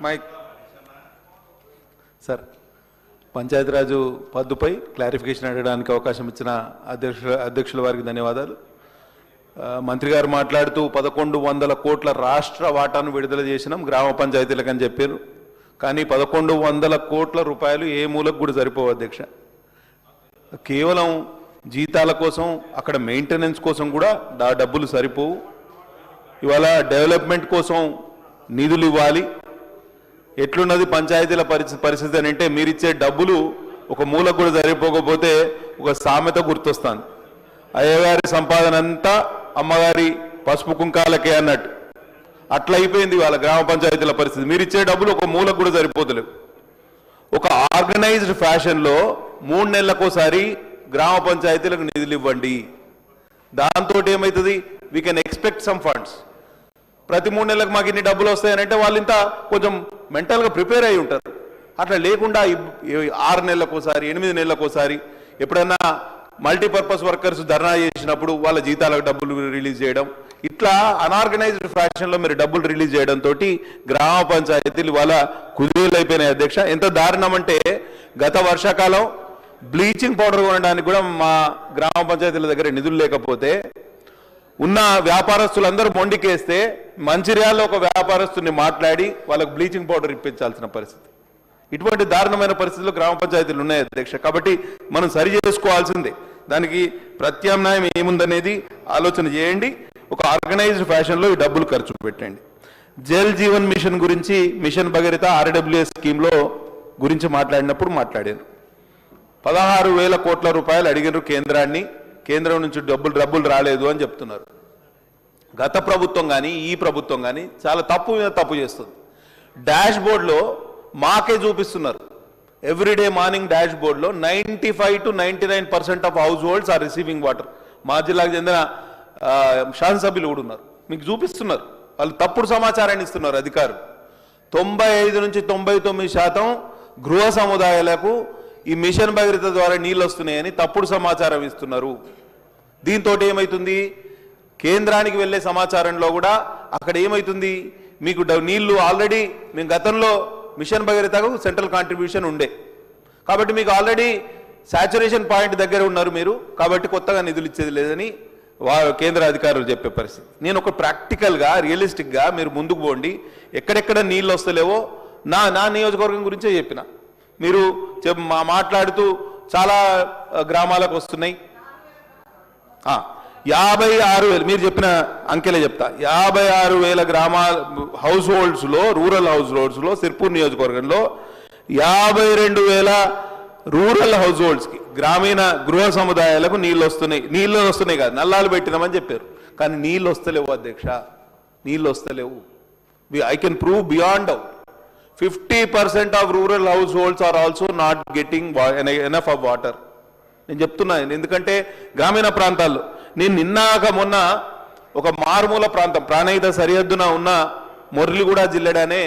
Mic sir, Panchayati Raj పద్దుపై clarification అడగడానికి అవకాశం ఇచ్చిన అధ్యక్షుల వారికి ధన్యవాదాలు. మంత్రి గారు మాట్లాడుతూ 1100 కోట్ల రాష్ట్ర వాటాను విడుదల చేసినాం గ్రామ పంచాయతీలకు అని చెప్పారు. కానీ 1100 కోట్ల రూపాయలు ఏ మూలకు కూడా సరిపోవు అధ్యక్ష. కేవలం జీతాల కోసం, అక్కడ మెయింటెనెన్స్ కోసం కూడా డబ్బులు సరిపోవు. ఇవాళ డెవలప్మెంట్ కోసం నిధులు ఇవ్వాలి. ఎట్లున్నది పంచాయతీల పరిస్థితి అని అంటే, మీరిచ్చే డబ్బులు ఒక మూలకు కూడా సరిపోకపోతే ఒక సామెత గుర్తొస్తాను, అయ్యగారి సంపాదన అంతా అమ్మగారి పసుపు కుంకాలకే అన్నట్టు. అట్లా అయిపోయింది వాళ్ళ గ్రామ పంచాయతీల పరిస్థితి. మీరిచ్చే డబ్బులు ఒక మూలకు కూడా సరిపోతలేవు. ఒక ఆర్గనైజ్డ్ ఫ్యాషన్లో 3 నెలలకోసారి గ్రామ పంచాయతీలకు నిధులు ఇవ్వండి. దాంతో ఏమవుతుంది, we can expect some funds. ప్రతి 3 నెలలకు మాకు ఇన్ని డబ్బులు వస్తాయనంటే వాళ్ళు ఇంత కొంచెం మెంటల్గా ప్రిపేర్ అయి ఉంటారు. అట్లా లేకుండా 6 నెలలకోసారి 8 నెలలకోసారి ఎప్పుడన్నా మల్టీపర్పస్ వర్కర్స్ ధర్నా చేసినప్పుడు వాళ్ళ జీతాలకు డబ్బులు రిలీజ్ చేయడం, ఇట్లా అనార్గనైజ్డ్ ఫ్యాషన్లో మీరు డబ్బులు రిలీజ్ చేయడంతో గ్రామ పంచాయతీలు వాళ్ళ కుదేలు అయిపోయినాయి అధ్యక్ష. ఎంత దారుణం అంటే, గత వర్షాకాలం బ్లీచింగ్ పౌడర్ కొనడానికి కూడా మా గ్రామ పంచాయతీల దగ్గర నిధులు లేకపోతే ఉన్న వ్యాపారస్తులందరూ మొండికేస్తే మంచిర్యాలలో ఒక వ్యాపారస్తుని మాట్లాడి వాళ్ళకు బ్లీచింగ్ పౌడర్ ఇప్పించాల్సిన పరిస్థితి. ఇటువంటి దారుణమైన పరిస్థితుల్లో గ్రామ పంచాయతీలు ఉన్నాయి అధ్యక్ష. కాబట్టి మనం సరి చేసుకోవాల్సిందే. దానికి ప్రత్యామ్నాయం ఏముందనేది ఆలోచన చేయండి. ఒక ఆర్గనైజ్డ్ ఫ్యాషన్లో ఈ డబ్బులు ఖర్చు పెట్టండి. జల్ జీవన్ మిషన్ గురించి, మిషన్ భగీరథ RWS స్కీమ్లో గురించి మాట్లాడినప్పుడు మాట్లాడారు. 16,000 కోట్ల రూపాయలు అడిగినారు కేంద్రాన్ని. కేంద్రం నుంచి డబ్బులు రాలేదు అని చెప్తున్నారు. గత ప్రభుత్వం కానీ ఈ ప్రభుత్వం కానీ చాలా తప్పు మీద తప్పు చేస్తుంది. డాష్ బోర్డ్లో మాకే చూపిస్తున్నారు. ఎవ్రీడే మార్నింగ్ డాష్ బోర్డ్లో 95 to 99% of households are receiving water. మా జిల్లాకు చెందిన శాసనసభ్యులు కూడా ఉన్నారు, మీకు చూపిస్తున్నారు. వాళ్ళు తప్పుడు సమాచారాన్ని ఇస్తున్నారు అధికారులు. 95 నుంచి 99% గృహ సముదాయాలకు ఈ మిషన్ భగీరథ ద్వారా నీళ్ళు వస్తున్నాయని తప్పుడు సమాచారం ఇస్తున్నారు. దీంతో ఏమవుతుంది, కేంద్రానికి వెళ్ళే సమాచారంలో కూడా అక్కడ ఏమవుతుంది, మీకు నీళ్లు ఆల్రెడీ మేము గతంలో మిషన్ భగీరథకు సెంట్రల్ కాంట్రిబ్యూషన్ ఉండే కాబట్టి మీకు ఆల్రెడీ సాచురేషన్ పాయింట్ దగ్గర ఉన్నారు మీరు, కాబట్టి కొత్తగా నిధులు ఇచ్చేది లేదని కేంద్ర అధికారులు చెప్పే పరిస్థితి. నేను ఒక ప్రాక్టికల్గా రియలిస్టిక్గా మీరు ముందుకు పోండి. ఎక్కడెక్కడ నీళ్ళు వస్తలేవో నా నియోజకవర్గం గురించే చెప్పిన. మీరు మాట్లాడుతూ చాలా గ్రామాలకు వస్తున్నాయి. 56,000 మీరు చెప్పిన అంకెలే చెప్తా. 56,000 హౌస్ హోల్డ్స్లో, రూరల్ హౌస్ హోల్డ్స్లో సిర్పూర్ నియోజకవర్గంలో 52,000 రూరల్ హౌస్ హోల్డ్స్కి, గ్రామీణ గృహ సముదాయాలకు నీళ్ళు వస్తున్నాయి కాదు, నల్లాలు పెట్టినామని చెప్పారు. కానీ నీళ్ళు వస్తలేవు అధ్యక్ష, నీళ్ళు వస్తలేవు. I can prove beyond doubt. 50% of rural households are also not getting enough of water. నేను చెప్తున్నాను ఎందుకంటే గ్రామీణ ప్రాంతాల్లో, నేను నిన్నాక మొన్న ఒక మారుమూల ప్రాంతం ప్రాణహిత సరిహద్దున ఉన్న మురళిగూడ జిల్లాడనే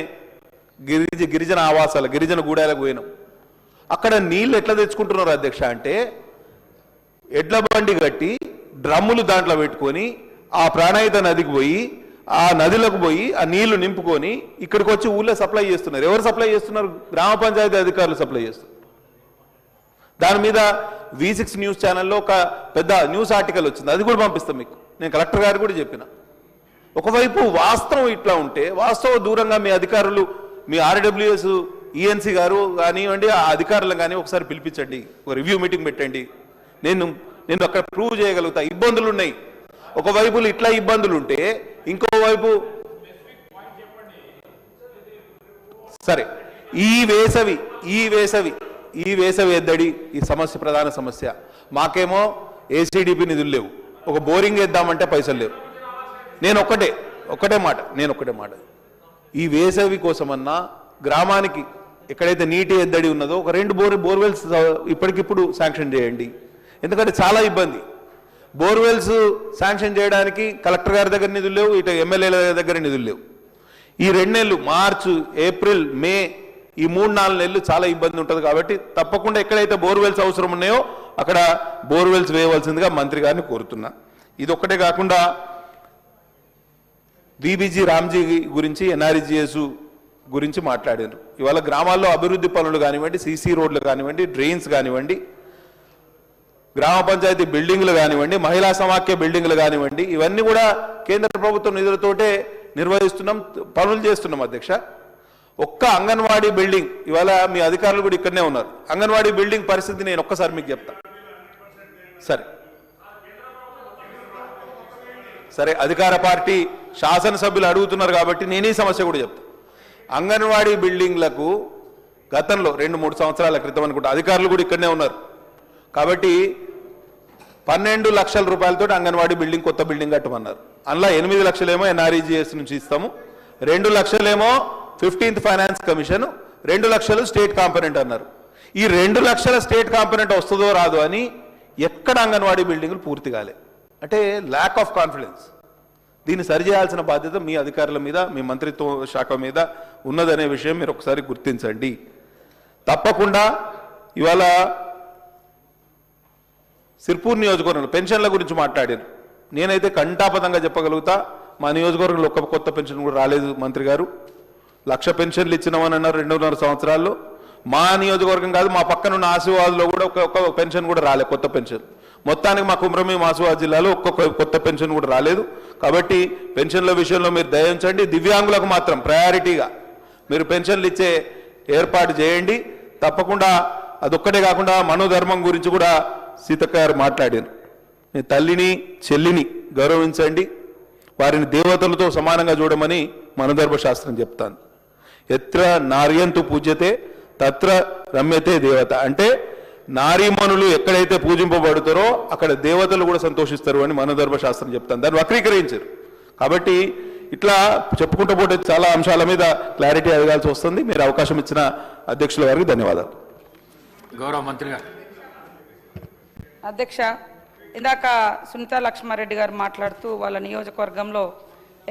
గిరిజన ఆవాసాల గిరిజన గూడాలకు పోయినాం. అక్కడ నీళ్ళు ఎట్లా తెచ్చుకుంటున్నారు అధ్యక్ష అంటే, ఎడ్ల బండి కట్టి డ్రమ్ములు దాంట్లో పెట్టుకొని ఆ ప్రాణహిత నదికి పోయి ఆ నదిలోకి పోయి ఆ నీళ్లు నింపుకొని ఇక్కడికి వచ్చి ఊళ్ళో సప్లై చేస్తున్నారు. ఎవరు సప్లై చేస్తున్నారు? గ్రామ పంచాయతీ అధికారులు సప్లై చేస్తున్నారు. దాని మీద V6 న్యూస్ ఛానల్లో ఒక పెద్ద న్యూస్ ఆర్టికల్ వచ్చింది, అది కూడా పంపిస్తాం మీకు. నేను కలెక్టర్ గారు కూడా చెప్పిన. ఒకవైపు వాస్తవం ఇట్లా ఉంటే, వాస్తవ దూరంగా మీ అధికారులు, మీ RWS ENC గారు కానివ్వండి, ఆ అధికారులను కానీ ఒకసారి పిలిపించండి, ఒక రివ్యూ మీటింగ్ పెట్టండి. నేను అక్కడ ప్రూవ్ చేయగలుగుతా. ఇబ్బందులు ఉన్నాయి, ఒకవైపు ఇట్లా ఇబ్బందులు ఉంటే ఇంకోవైపు సరే ఈ వేసవి ఎద్దడి ఈ సమస్య ప్రధాన సమస్య. మాకేమో ACDP నిధులు లేవు, ఒక బోరింగ్ వేద్దామంటే పైసలు లేవు. నేను ఒక్కటే మాట ఈ వేసవి కోసమన్నా గ్రామానికి ఎక్కడైతే నీటి ఎద్దడి ఉన్నదో ఒక 2 బోర్వెల్స్ ఇప్పటికిప్పుడు శాంక్షన్ చేయండి. ఎందుకంటే చాలా ఇబ్బంది. బోర్వెల్స్ శాంక్షన్ చేయడానికి కలెక్టర్ గారి దగ్గర నిధులు లేవు, ఇటు ఎమ్మెల్యేల దగ్గర నిధులు లేవు. ఈ 2 నెలలు మార్చి, ఏప్రిల్, మే, ఈ 3-4 నెలలు చాలా ఇబ్బంది ఉంటుంది. కాబట్టి తప్పకుండా ఎక్కడైతే బోర్వెల్స్ అవసరం ఉన్నాయో అక్కడ బోర్వెల్స్ వేయవలసిందిగా మంత్రి గారిని కోరుతున్నా. ఇది ఒక్కటే కాకుండా బీబీజీ రామ్జీ గురించి ఎన్ఆర్ఈజీఎస్ గురించి మాట్లాడారు. ఇవాళ గ్రామాల్లో అభివృద్ధి పనులు కానివ్వండి, సీసీ రోడ్లు కానివ్వండి, డ్రైన్స్ కానివ్వండి, గ్రామ పంచాయతీ బిల్డింగ్లు కానివ్వండి, మహిళా సమాఖ్య బిల్డింగ్లు కానివ్వండి, ఇవన్నీ కూడా కేంద్ర ప్రభుత్వం నిధులతోటే నిర్వహిస్తున్నాం, పనులు చేస్తున్నాం అధ్యక్ష. ఒక్క అంగన్వాడీ బిల్డింగ్, ఇవాళ మీ అధికారులు కూడా ఇక్కడనే ఉన్నారు, అంగన్వాడీ బిల్డింగ్ పరిస్థితి నేను ఒక్కసారి మీకు చెప్తా. సరే అధికార పార్టీ శాసనసభ్యులు అడుగుతున్నారు కాబట్టి నేను ఈ సమస్య కూడా చెప్తా. అంగన్వాడీ బిల్డింగ్లకు గతంలో 2-3 సంవత్సరాల క్రితం అనుకుంటా, అధికారులు కూడా ఇక్కడనే ఉన్నారు కాబట్టి 12 లక్షల రూపాయలతో అంగన్వాడీ బిల్డింగ్, కొత్త బిల్డింగ్ కట్టమన్నారు. అందులో 8 లక్షలేమో ఎన్ఆర్ఈజీఎస్ నుంచి ఇస్తాము, 2 లక్షలేమో 15th ఫైనాన్స్ కమిషన్, 2 లక్షలు స్టేట్ కాంపోనెంట్ అన్నారు. ఈ 2 లక్షల స్టేట్ కాంపోనెంట్ వస్తుందో రాదో అని ఎక్కడ అంగన్వాడీ బిల్డింగులు పూర్తి కాలే. అంటే ల్యాక్ ఆఫ్ కాన్ఫిడెన్స్. దీన్ని సరిచేయాల్సిన బాధ్యత మీ అధికారుల మీద, మీ మంత్రిత్వ శాఖ మీద ఉన్నదనే విషయం మీరు ఒకసారి గుర్తించండి. తప్పకుండా ఇవాళ సిర్పూర్ నియోజకవర్గంలో పెన్షన్ల గురించి మాట్లాడారు. నేనైతే కంటాపదంగా చెప్పగలుగుతా, మా నియోజకవర్గంలో ఒక్క కొత్త పెన్షన్ కూడా రాలేదు. మంత్రి గారు 1,00,000 పెన్షన్లు ఇచ్చినామని అన్నారు 2.5 సంవత్సరాల్లో. మా నియోజకవర్గం కాదు, మా పక్కనున్న ఆసిఫాబాద్లో కూడా ఒక్క పెన్షన్ కూడా రాలేదు, కొత్త పెన్షన్. మొత్తానికి మా కుమ్రమీం ఆసిఫాబాద్ జిల్లాలో ఒక్కొక్క కొత్త పెన్షన్ కూడా రాలేదు. కాబట్టి పెన్షన్ల విషయంలో మీరు దయించండి. దివ్యాంగులకు మాత్రం ప్రయారిటీగా మీరు పెన్షన్లు ఇచ్చే ఏర్పాటు చేయండి తప్పకుండా. అదొక్కటే కాకుండా మనోధర్మం గురించి కూడా సీతక్క గారు మాట్లాడారు. మీ తల్లిని చెల్లిని గౌరవించండి, వారిని దేవతలతో సమానంగా చూడమని మనోధర్మ శాస్త్రం చెప్తాను. ఎత్ర నార్యంతు పూజ్యతే తత్ర రమ్యతే దేవత. అంటే నారీమణులు ఎక్కడైతే పూజింపబడతారో అక్కడ దేవతలు కూడా సంతోషిస్తారు అని మనోధర్మ శాస్త్రం చెప్తాను. దాన్ని వక్రీకరించారు. కాబట్టి ఇట్లా చెప్పుకుంటూ పోతే చాలా అంశాల మీద క్లారిటీ అడగాల్సి వస్తుంది. మీరు అవకాశం ఇచ్చిన అధ్యక్షుల వారికి ధన్యవాదాలు. గౌరవ మంత్రి గారు. అధ్యక్ష, ఇందాక సునీతా లక్ష్మారెడ్డి గారు మాట్లాడుతూ వాళ్ళ నియోజకవర్గంలో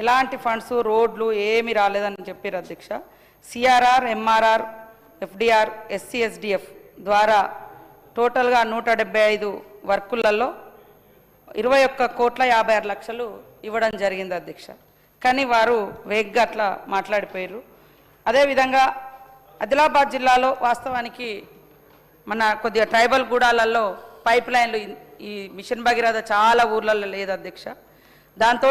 ఎలాంటి ఫండ్స్, రోడ్లు ఏమీ రాలేదని చెప్పారు అధ్యక్ష. సిఆర్ఆర్, ఎంఆర్ఆర్, ఎఫ్డిఆర్, ఎస్సీఎస్డిఎఫ్ ద్వారా టోటల్గా 175 వర్కులలో 21,56,00,000 ఇవ్వడం జరిగింది అధ్యక్ష. కానీ వారు వేగ్గా అట్లా మాట్లాడిపోయారు. అదేవిధంగా ఆదిలాబాద్ జిల్లాలో వాస్తవానికి మన కొద్దిగా ట్రైబల్ గూడాలలో పైప్ లైన్లు, ఈ మిషన్ భగీరథ చాలా ఊర్లలో లేదు అధ్యక్ష. దాంతో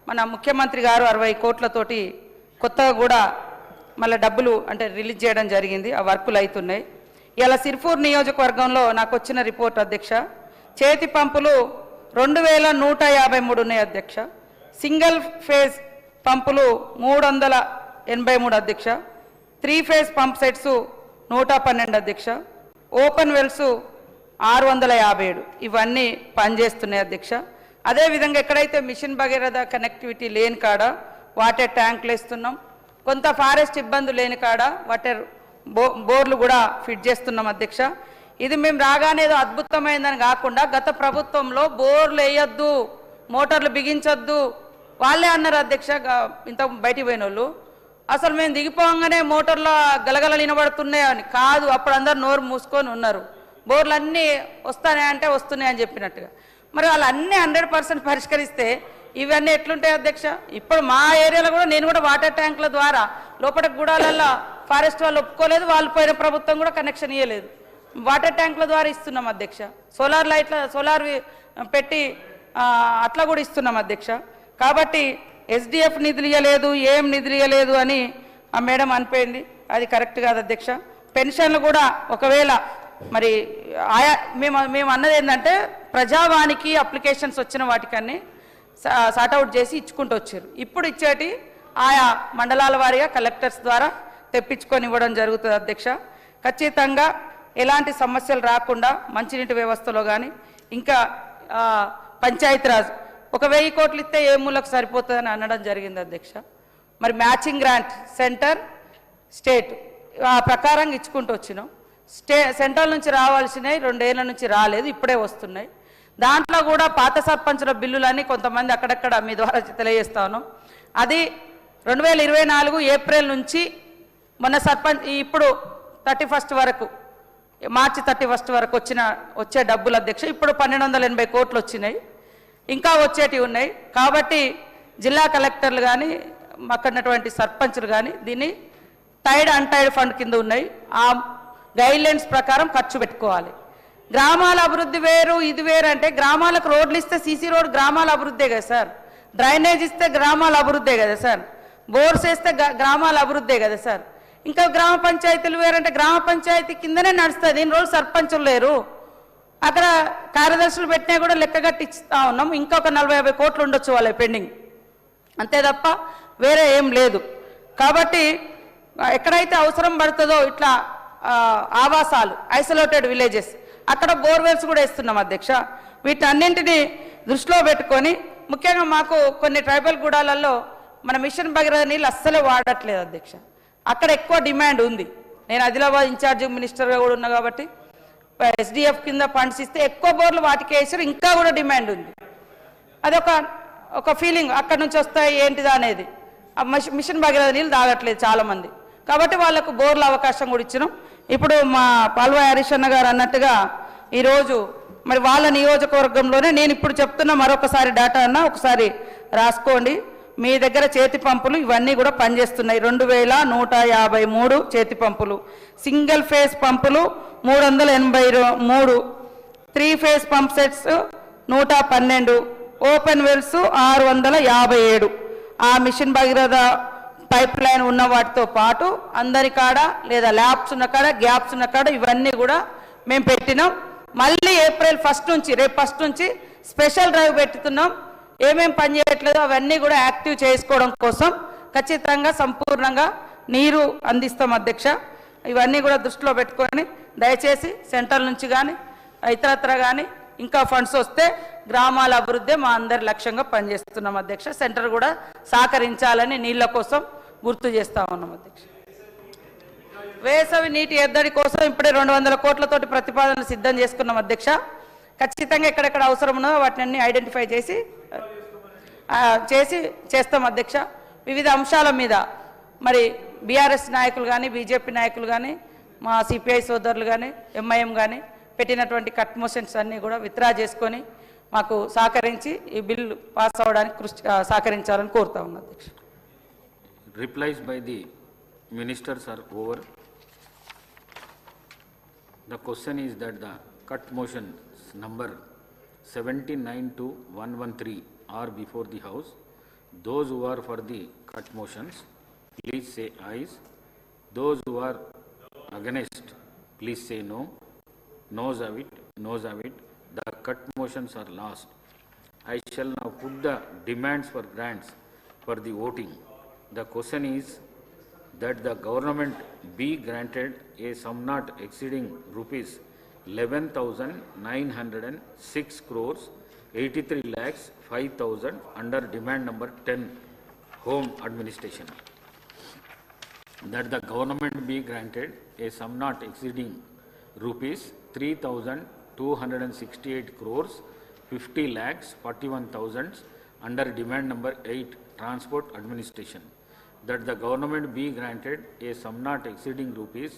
మన ముఖ్యమంత్రి గారు 60 కోట్లతోటి కొత్తగా కూడా మళ్ళీ డబ్బులు అంటే రిలీజ్ చేయడం జరిగింది. ఆ వర్కులు అవుతున్నాయి. ఇలా సిర్పూర్ నియోజకవర్గంలో నాకు వచ్చిన రిపోర్ట్ అధ్యక్ష, చేతి పంపులు 2,153 ఉన్నాయి అధ్యక్ష. సింగిల్ ఫేజ్ పంపులు 383 అధ్యక్ష. 3 ఫేజ్ పంప్ సెట్స్ 112 అధ్యక్ష. ఓపెన్ వెల్స్ 657 ఇవన్నీ పనిచేస్తున్నాయి అధ్యక్ష. అదేవిధంగా ఎక్కడైతే మిషన్ భగీరథ కనెక్టివిటీ లేని కాడ వాటర్ ట్యాంకులు వేస్తున్నాం. కొంత ఫారెస్ట్ ఇబ్బంది లేని కాడ వాటర్ బోర్లు కూడా ఫిట్ చేస్తున్నాం అధ్యక్ష. ఇది మేము రాగానే ఏదో అద్భుతమైందని కాకుండా గత ప్రభుత్వంలో బోర్లు వేయొద్దు, మోటార్లు బిగించొద్దు వాళ్ళే అన్నారు అధ్యక్ష. ఇంత బయటికి పోయిన వాళ్ళు అసలు మేము దిగిపోగానే మోటార్ల గలగల వినబడుతున్నాయని కాదు, అప్పుడు అందరు నోరు మూసుకొని ఉన్నారు. బోర్లు అన్నీ వస్తాయంటే వస్తున్నాయని చెప్పినట్టుగా. మరి వాళ్ళు అన్నీ 100% పరిష్కరిస్తే ఇవన్నీ ఎట్లుంటాయి అధ్యక్ష? ఇప్పుడు మా ఏరియాలో కూడా నేను కూడా వాటర్ ట్యాంకుల ద్వారా లోపల గూడాలల్లో ఫారెస్ట్ వాళ్ళు ఒప్పుకోలేదు, వాళ్ళు పోయిన ప్రభుత్వం కూడా కనెక్షన్ ఇవ్వలేదు. వాటర్ ట్యాంకుల ద్వారా ఇస్తున్నాం అధ్యక్ష. సోలార్ పెట్టి అట్లా కూడా ఇస్తున్నాం అధ్యక్ష. కాబట్టి ఎస్డిఎఫ్ నిధులు ఇవ్వలేదు, ఏం నిధులు ఇవ్వలేదు అని ఆ మేడం అనిపోయింది. అది కరెక్ట్ కాదు అధ్యక్ష. పెన్షన్లు కూడా ఒకవేళ మరి ఆయా మేము అన్నది ఏంటంటే ప్రజావానికి అప్లికేషన్స్ వచ్చిన వాటికన్నీ సార్ట్అవుట్ చేసి ఇచ్చుకుంటూ వచ్చారు. ఇప్పుడు ఇచ్చేటి ఆయా మండలాల వారీగా కలెక్టర్స్ ద్వారా తెప్పించుకొని ఇవ్వడం జరుగుతుంది అధ్యక్ష. ఖచ్చితంగా ఎలాంటి సమస్యలు రాకుండా మంచినీటి వ్యవస్థలో కానీ ఇంకా పంచాయతీరాజ్ 1,000 కోట్లు ఇస్తే ఏ మూలకు సరిపోతుందని అనడం జరిగింది అధ్యక్ష. మరి మ్యాచింగ్ గ్రాంట్ సెంటర్ స్టేట్ ఆ ప్రకారంగా ఇచ్చుకుంటూ వచ్చినాం. సెంట్రల్ నుంచి రావాల్సినవి 2 ఏళ్ల నుంచి రాలేదు, ఇప్పుడే వస్తున్నాయి. దాంట్లో కూడా పాత సర్పంచుల బిల్లులన్నీ కొంతమంది అక్కడక్కడ మీ ద్వారా తెలియజేస్తాను. అది 2024 ఏప్రిల్ నుంచి మొన్న సర్పంచ్ ఇప్పుడు 31 వరకు, మార్చి 31 వరకు వచ్చే డబ్బులు అధ్యక్ష. ఇప్పుడు 1,280 కోట్లు వచ్చినాయి. ఇంకా వచ్చేటివి ఉన్నాయి. కాబట్టి జిల్లా కలెక్టర్లు కానీ అక్కడున్నటువంటి సర్పంచులు కానీ దీన్ని టైడ్ అన్టైడ్ ఫండ్ కింద ఉన్నాయి. ఆ గైడ్లైన్స్ ప్రకారం ఖర్చు పెట్టుకోవాలి. గ్రామాల అభివృద్ధి వేరు, ఇది వేరు అంటే గ్రామాలకు రోడ్లు ఇస్తే సీసీ రోడ్ గ్రామాల అభివృద్ధే కదా సార్, డ్రైనేజ్ ఇస్తే గ్రామాల అభివృద్ధే కదా సార్, బోర్స్ వేస్తే గ్రామాల అభివృద్ధే కదా సార్. ఇంకా గ్రామ పంచాయతీలు వేరంటే గ్రామ పంచాయతీ కిందనే నడుస్తుంది. ఇన్ని రోజులు సర్పంచులు లేరు, అక్కడ కార్యదర్శులు పెట్టినా కూడా లెక్క కట్టిస్తా ఉన్నాం. ఇంకొక 40-50 కోట్లు ఉండొచ్చు వాళ్ళ పెండింగ్, అంతే తప్ప వేరే ఏం లేదు. కాబట్టి ఎక్కడైతే అవసరం పడుతుందో ఇట్లా ఆవాసాలు, ఐసోలేటెడ్ విలేజెస్, అక్కడ బోర్వెల్స్ కూడా ఇస్తున్నాం అధ్యక్ష. వీటన్నింటినీ దృష్టిలో పెట్టుకొని ముఖ్యంగా మాకు కొన్ని ట్రైబల్ గూడాలలో మన మిషన్ భగీరథ నీళ్ళు అస్సలే వాడట్లేదు అధ్యక్ష. అక్కడ ఎక్కువ డిమాండ్ ఉంది. నేను ఆదిలాబాద్ ఇన్ఛార్జ్ మినిస్టర్గా కూడా ఉన్నా కాబట్టి SDF కింద ఫండ్స్ ఇస్తే ఎక్కువ బోర్లు వాటికి వేసారు, ఇంకా కూడా డిమాండ్ ఉంది. అదొక ఫీలింగ్ అక్కడ నుంచి వస్తాయి ఏంటిదా అనేది. మిషన్ భగీరథ నీళ్ళు తాగట్లేదు చాలామంది, కాబట్టి వాళ్ళకు బోర్ల అవకాశం కూడా ఇచ్చినాం. ఇప్పుడు మా పాల్వాయి హరీష్ అన్న గారు అన్నట్టుగా ఈరోజు మరి వాళ్ళ నియోజకవర్గంలోనే నేను ఇప్పుడు చెప్తున్నా, మరొకసారి డేటా అన్న ఒకసారి రాసుకోండి. మీ దగ్గర చేతి పంపులు ఇవన్నీ కూడా పనిచేస్తున్నాయి. 2153 చేతి పంపులు, సింగిల్ ఫేజ్ పంపులు 383, 3 phase pump sets 112, open wells 657. ఆ మిషన్ భగీరథ పైప్ లైన్ ఉన్న వాటితో పాటు అందరి కాడ లేదా ల్యాబ్స్ ఉన్న కాడ, గ్యాప్స్ ఉన్న కాడ ఇవన్నీ కూడా మేము పెట్టినాం. మళ్ళీ ఏప్రిల్ 1 నుంచి, రేపు 1 నుంచి స్పెషల్ డ్రైవ్ పెట్టుతున్నాం. ఏమేం పని చేయట్లేదో అవన్నీ కూడా యాక్టివ్ చేసుకోవడం కోసం ఖచ్చితంగా సంపూర్ణంగా నీరు అందిస్తాం అధ్యక్ష. ఇవన్నీ కూడా దృష్టిలో పెట్టుకొని దయచేసి సెంట్రల్ నుంచి కానీ ఇతరత్ర కానీ ఇంకా ఫండ్స్ వస్తే గ్రామాల అభివృద్ధి మా అందరి లక్ష్యంగా పనిచేస్తున్నాం అధ్యక్ష. సెంటర్ కూడా సహకరించాలని నీళ్ల కోసం గుర్తు చేస్తా ఉన్నాం అధ్యక్ష. వేసవి నీటి ఎద్దడి కోసం ఇప్పుడే 200 కోట్లతోటి ప్రతిపాదనలు సిద్ధం చేసుకున్నాం అధ్యక్ష. ఖచ్చితంగా ఎక్కడెక్కడ అవసరం ఉన్నదో వాటిని అన్ని ఐడెంటిఫై చేస్తాం అధ్యక్ష. వివిధ అంశాల మీద మరి బీఆర్ఎస్ నాయకులు కానీ, బీజేపీ నాయకులు కానీ, మా సిపిఐ సోదరులు కానీ, ఎంఐఎం కానీ పెట్టినటువంటి కట్ మోషన్స్ అన్నీ కూడా విత్డ్రా చేసుకొని మాకు సహకరించి ఈ బిల్లు పాస్ అవడానికి సహకరించాలని కోరుతా ఉన్నాం అధ్యక్ష. Replies by the ministers are over. The question is that the cut motions number 79 to 113 are before the House. Those who are for the cut motions, please say ayes. Those who are against, please say no. Noes have it, noes have it. The cut motions are lost. I shall now put the demands for grants for the voting. The question is that the government be granted a sum not exceeding rupees 11,906 crores 83 lakhs 5,000 under demand number 10, home administration. That the government be granted a sum not exceeding rupees 3,268 crores 50 lakhs 41,000 under demand number 8, transport administration. That the government be granted a sum not exceeding rupees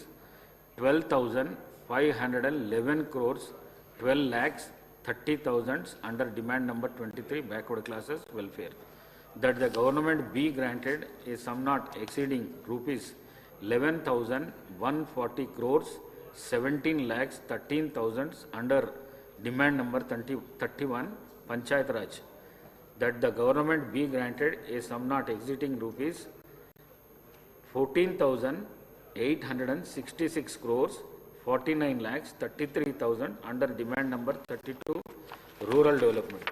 12,511 crores 12 lakhs 30,000 under demand number 23, backward classes welfare. That the government be granted a sum not exceeding rupees 11,140 crores 17 lakhs 13,000 under demand number 31, Panchayat Raj. That the government be granted a sum not exceeding rupees 14,866 crores 49 lakhs 33,000 under demand number 32, rural development.